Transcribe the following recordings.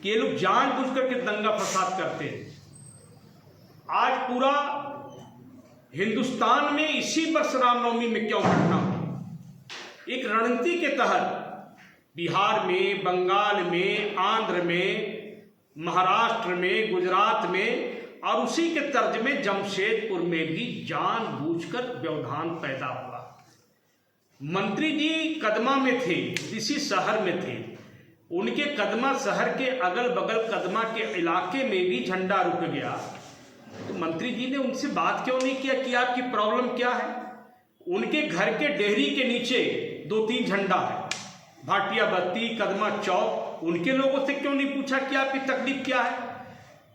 कि ये लोग जानबूझ करके दंगा फसाद करते हैं। आज पूरा हिंदुस्तान में इसी वर्ष रामनवमी में क्यों घटना हुई? एक रणनीति के तहत बिहार में, बंगाल में, आंध्र में, महाराष्ट्र में, गुजरात में और उसी के तर्ज में जमशेदपुर में भी जानबूझकर व्यवधान पैदा हुआ। मंत्री जी कदमा में थे, इसी शहर में थे, उनके कदमा शहर के अगल बगल कदमा के इलाके में भी झंडा रुक गया। तो मंत्री जी ने उनसे बात क्यों नहीं किया कि आपकी प्रॉब्लम क्या है? उनके घर के डेहरी के नीचे 2-3 झंडा है, भाटिया बत्ती, कदमा चौक, उनके लोगों से क्यों नहीं पूछा कि आपकी तकलीफ क्या है?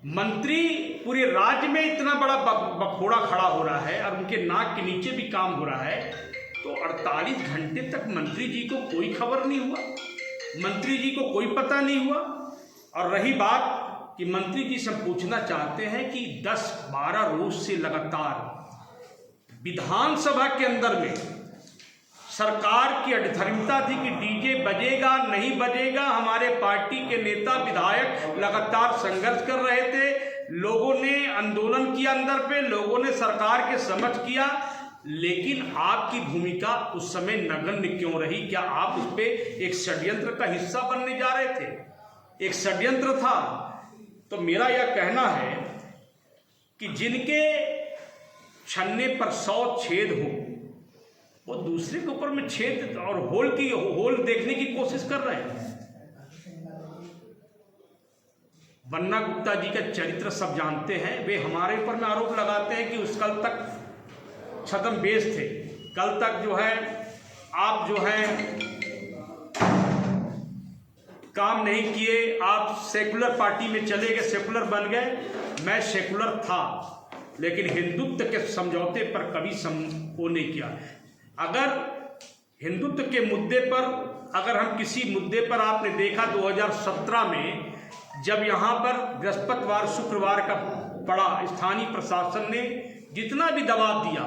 मंत्री पूरे राज्य में इतना बड़ा बखोड़ा खड़ा हो रहा है और उनके नाक के नीचे भी काम हो रहा है, तो 48 घंटे तक मंत्री जी को कोई खबर नहीं हुआ, मंत्री जी को कोई पता नहीं हुआ। और रही बात कि मंत्री जी से पूछना चाहते हैं कि 10-12 रोज से लगातार विधानसभा के अंदर में सरकार की अधर्मिता थी कि डीजे बजेगा नहीं बजेगा। हमारे पार्टी के नेता विधायक लगातार संघर्ष कर रहे थे, लोगों ने आंदोलन किया अंदर पे, लोगों ने सरकार के समझ किया, लेकिन आपकी भूमिका उस समय नगण्य क्यों रही? क्या आप उस पे एक षड्यंत्र का हिस्सा बनने जा रहे थे? एक षड्यंत्र था। तो मेरा यह कहना है कि जिनके छन्ने पर 100 छेद हो, वो दूसरे के ऊपर में छेद और होल देखने की कोशिश कर रहे हैं। बन्ना गुप्ता जी का चरित्र सब जानते हैं। वे हमारे ऊपर में आरोप लगाते हैं कि उस कल तक छद्मवेश थे, कल तक जो है आप जो है काम नहीं किए, आप सेकुलर पार्टी में चले गए, सेकुलर बन गए। मैं सेकुलर था, लेकिन हिंदुत्व के समझौते पर कभी वो नहीं किया। अगर हिंदुत्व के मुद्दे पर, अगर हम किसी मुद्दे पर, आपने देखा 2017 में जब यहाँ पर बृहस्पतिवार शुक्रवार का पड़ा, स्थानीय प्रशासन ने जितना भी दबाव दिया,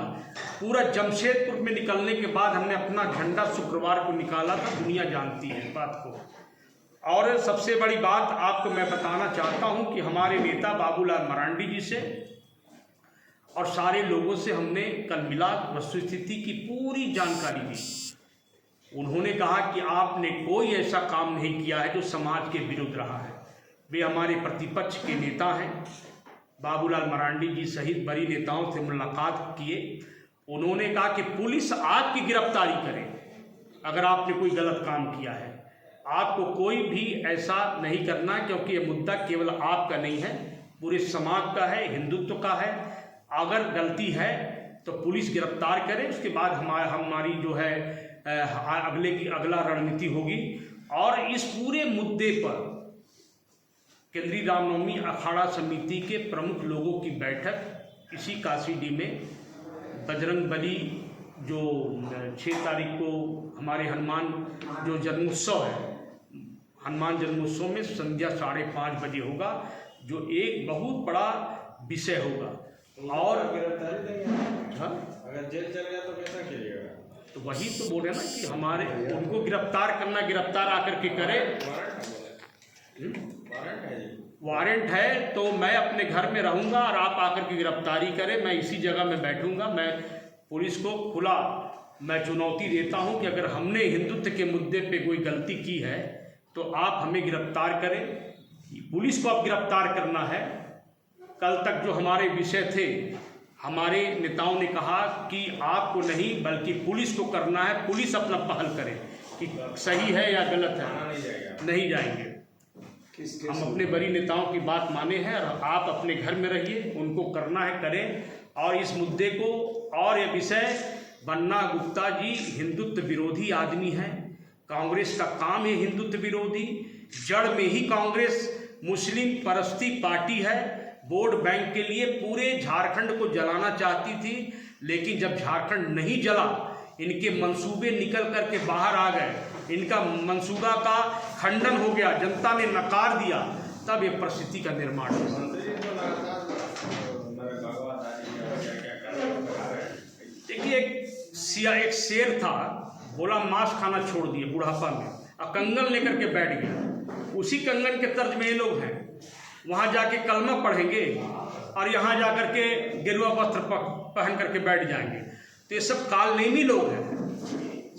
पूरा जमशेदपुर में निकलने के बाद हमने अपना झंडा शुक्रवार को निकाला था। दुनिया जानती है इस बात को। और सबसे बड़ी बात आपको मैं बताना चाहता हूँ कि हमारे नेता बाबूलाल मरांडी जी से और सारे लोगों से हमने कल मिला, वस्तुस्थिति की पूरी जानकारी दी। उन्होंने कहा कि आपने कोई ऐसा काम नहीं किया है जो समाज के विरुद्ध रहा है। वे हमारे प्रतिपक्ष के नेता हैं, बाबूलाल मरांडी जी सहित बड़ी नेताओं से मुलाकात किए। उन्होंने कहा कि पुलिस आपकी गिरफ्तारी करे अगर आपने कोई गलत काम किया है। आपको कोई भी ऐसा नहीं करना, क्योंकि ये मुद्दा केवल आपका नहीं है, पूरे समाज का है, हिंदुत्व का है। अगर गलती है तो पुलिस गिरफ्तार करे, उसके बाद हमारी जो है अगला रणनीति होगी। और इस पूरे मुद्दे पर केंद्रीय रामनवमी अखाड़ा समिति के प्रमुख लोगों की बैठक इसी काशीडी में बजरंगबली जो 6 तारीख को हमारे हनुमान जो जन्मोत्सव है, हनुमान जन्मोत्सव में संध्या 5:30 बजे होगा, जो एक बहुत बड़ा विषय होगा। और अगर जेल चल गया तो कैसा खेलेगा? तो वही तो बोल रहे ना कि हमारे उनको गिरफ्तार करना, गिरफ्तार आकर के करे। वारंट है तो मैं अपने घर में रहूंगा और आप आकर के गिरफ्तारी करें, मैं इसी जगह में बैठूंगा। मैं पुलिस को खुला मैं चुनौती देता हूं कि अगर हमने हिंदुत्व के मुद्दे पे कोई गलती की है तो आप हमें गिरफ्तार करें। पुलिस को अब गिरफ्तार करना है। कल तक जो हमारे विषय थे, हमारे नेताओं ने कहा कि आपको नहीं बल्कि पुलिस को करना है, पुलिस अपना पहल करे कि सही है या गलत है। नहीं जाएंगे। हम अपने बड़ी नेताओं की बात माने हैं और आप अपने घर में रहिए, उनको करना है करें। और इस मुद्दे को, और ये विषय, बन्ना गुप्ता जी हिंदुत्व विरोधी आदमी हैं। कांग्रेस का काम है हिंदुत्व विरोधी, जड़ में ही कांग्रेस मुस्लिम परस्ती पार्टी है। वोट बैंक के लिए पूरे झारखंड को जलाना चाहती थी, लेकिन जब झारखंड नहीं जला, इनके मंसूबे निकल करके बाहर आ गए, इनका मंसूबा का खंडन हो गया, जनता ने नकार दिया, तब ये परिस्थिति का निर्माण हुआ। देखिए, एक शेर था, बोला मांस खाना छोड़ दिए बुढ़ापा में, और कंगन लेकर के बैठ गया। उसी कंगन के तर्ज में ये लोग हैं। वहाँ जाके कलमा पढ़ेंगे और यहाँ जा कर के गेरुआ वस्त्र पहन करके बैठ जाएंगे। तो ये सब कालनेमी लोग हैं,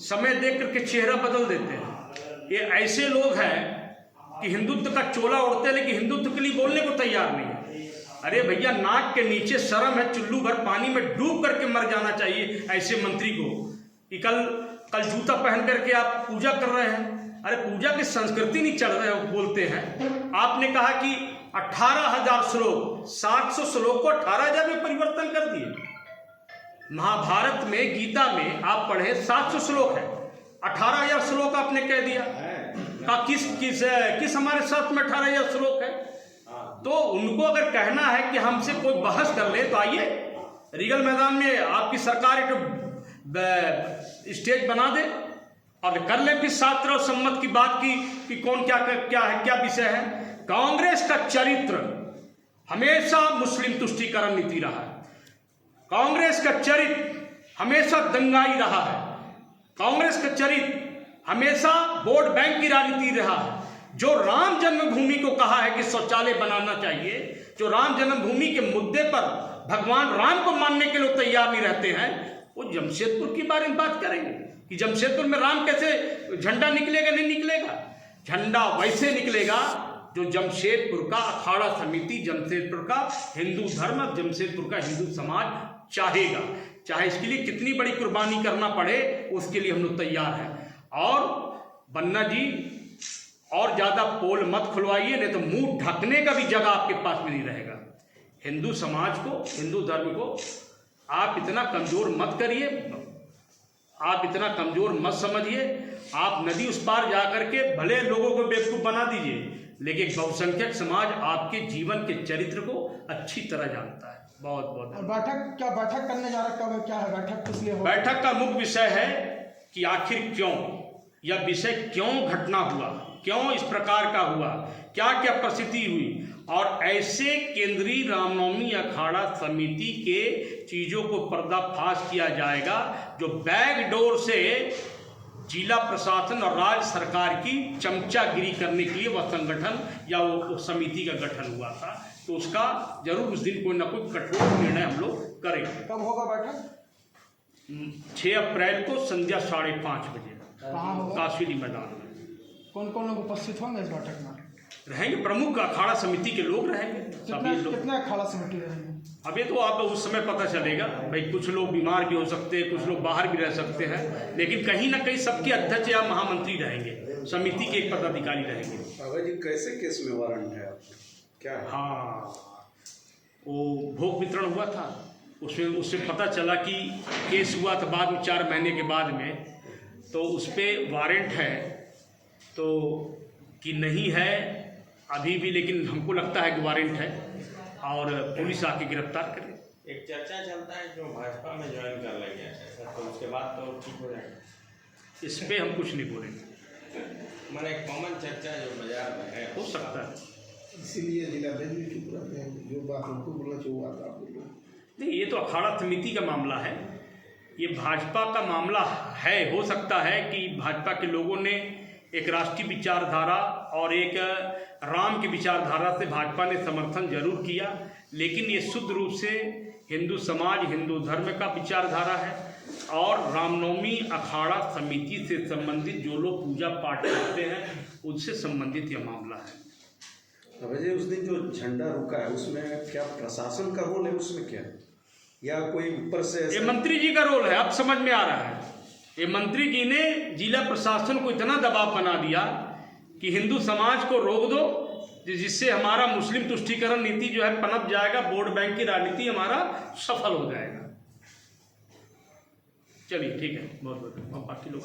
समय देख करके चेहरा बदल देते हैं। ये ऐसे लोग हैं कि हिंदुत्व का चोला ओढ़ते हैं लेकिन हिंदुत्व के लिए बोलने को तैयार नहीं है। अरे भैया, नाक के नीचे शर्म है, चुल्लू भर पानी में डूब करके मर जाना चाहिए ऐसे मंत्री को कि कल जूता पहन करके आप पूजा कर रहे हैं। अरे पूजा की संस्कृति नहीं चल रहे हो, बोलते हैं। आपने कहा कि 18,000 श्लोक, 700 श्लोक को 18,000 में परिवर्तन कर दिए। महाभारत में, गीता में आप पढ़े 700 श्लोक है, 18,000 श्लोक आपने कह दिया। किस हमारे साथ में 18,000 श्लोक है? तो उनको अगर कहना है कि हमसे कोई बहस कर ले तो आइए रीगल मैदान में, आपकी सरकार एक स्टेज बना दे और कर ले फिर शास्त्र और सम्मत की बात की कि कौन क्या है, क्या विषय है। कांग्रेस का चरित्र हमेशा मुस्लिम तुष्टीकरण नीति रहा है। कांग्रेस का चरित्र हमेशा दंगाई रहा है। कांग्रेस का चरित्र हमेशा वोट बैंक की राजनीति रहा है। जो राम जन्मभूमि को कहा है कि शौचालय बनाना चाहिए, जो राम जन्मभूमि के मुद्दे पर भगवान राम को मानने के लिए तैयार नहीं रहते हैं, वो जमशेदपुर के बारे में बात करेंगे कि जमशेदपुर में राम कैसे झंडा निकलेगा। नहीं निकलेगा। झंडा वैसे निकलेगा जो जमशेदपुर का अखाड़ा समिति, जमशेदपुर का हिंदू धर्म, जमशेदपुर का हिंदू समाज चाहेगा। चाहे इसके लिए कितनी बड़ी कुर्बानी करना पड़े, उसके लिए हम लोग तैयार हैं। और बन्ना जी, और ज़्यादा पोल मत खुलवाइए, नहीं तो मुंह ढकने का भी जगह आपके पास में नहीं रहेगा। हिंदू समाज को, हिंदू धर्म को आप इतना कमज़ोर मत करिए, आप इतना कमज़ोर मत समझिए। आप नदी उस पार जा करके भले लोगों को बेवकूफ़ बना दीजिए, लेकिन बहुसंख्यक समाज आपके जीवन के चरित्र को अच्छी तरह जानता है। बहुत बहुत। और बैठक करने जा रहा, कब क्या है बैठक, किस लिए हो? बैठक का मुख्य विषय है कि आखिर क्यों यह विषय, क्यों घटना हुआ, क्यों इस प्रकार का हुआ, क्या क्या परिस्थिति हुई, और ऐसे केंद्रीय रामनवमी अखाड़ा समिति के चीज़ों को पर्दाफाश किया जाएगा जो बैकडोर से जिला प्रशासन और राज्य सरकार की चमचागिरी करने के लिए वह संगठन या वो समिति का गठन हुआ था। तो उसका जरूर उस दिन कोई ना कोई कठोर निर्णय हम लोग करेंगे। कब होगा बैठक? 6 अप्रैल को संध्या 5:30 बजे कहाँ होगा? काशीली मैदान में। कौन कौन लोग उपस्थित होंगे इस बैठक में? रहेंगे प्रमुख अखाड़ा समिति के लोग रहेंगे, सभी लोग। कितने अखाड़ा समिति रहेंगे? अभी तो आप उस समय पता चलेगा भाई। कुछ लोग बीमार भी हो सकते हैं, कुछ लोग बाहर भी रह सकते हैं, लेकिन कहीं ना कहीं सबके अध्यक्ष या महामंत्री रहेंगे, समिति के एक पदाधिकारी रहेंगे। बाबा जी, कैसे केस में वारंट है आपको, क्या है? हाँ, वो भोग वितरण हुआ था, उससे पता चला कि केस हुआ था बाद में 4 महीने के बाद में, तो उस पर वारंट है तो कि नहीं है अभी भी, लेकिन हमको लगता है कि वारंट है और पुलिस आके गिरफ्तार करे। एक चर्चा चलता है जो भाजपा में ज्वाइन कर लेंगे ऐसा, तो उसके बाद तो ठीक हो जाएगा। इस पर हम कुछ नहीं बोलेंगे। मैंने एक कॉमन चर्चा जो बाजार में है, हो सकता है, इसीलिए जिलाध्यक्ष भी चुप रहते हैं। जो बात उनको बोलना चाहिए वो बात आप बोलो। नहीं, ये तो अखाड़ा समिति का मामला है, ये भाजपा का मामला है। हो सकता है कि भाजपा के लोगों ने एक राष्ट्रीय विचारधारा और एक राम की विचारधारा से भाजपा ने समर्थन जरूर किया, लेकिन ये शुद्ध रूप से हिंदू समाज, हिंदू धर्म का विचारधारा है और रामनवमी अखाड़ा समिति से संबंधित जो लोग पूजा पाठ करते हैं उनसे संबंधित यह मामला है। बाबा जी, उस दिन जो झंडा रुका है उसमें क्या प्रशासन का रोल है, उसमें क्या या कोई ऊपर से? ये मंत्री जी का रोल है, अब समझ में आ रहा है। ये मंत्री जी ने जिला प्रशासन को इतना दबाव बना दिया कि हिंदू समाज को रोक दो, जिससे हमारा मुस्लिम तुष्टीकरण नीति जो है पनप जाएगा, वोट बैंक की राजनीति हमारा सफल हो जाएगा। चलिए ठीक है, बहुत बहुत बाकी लोग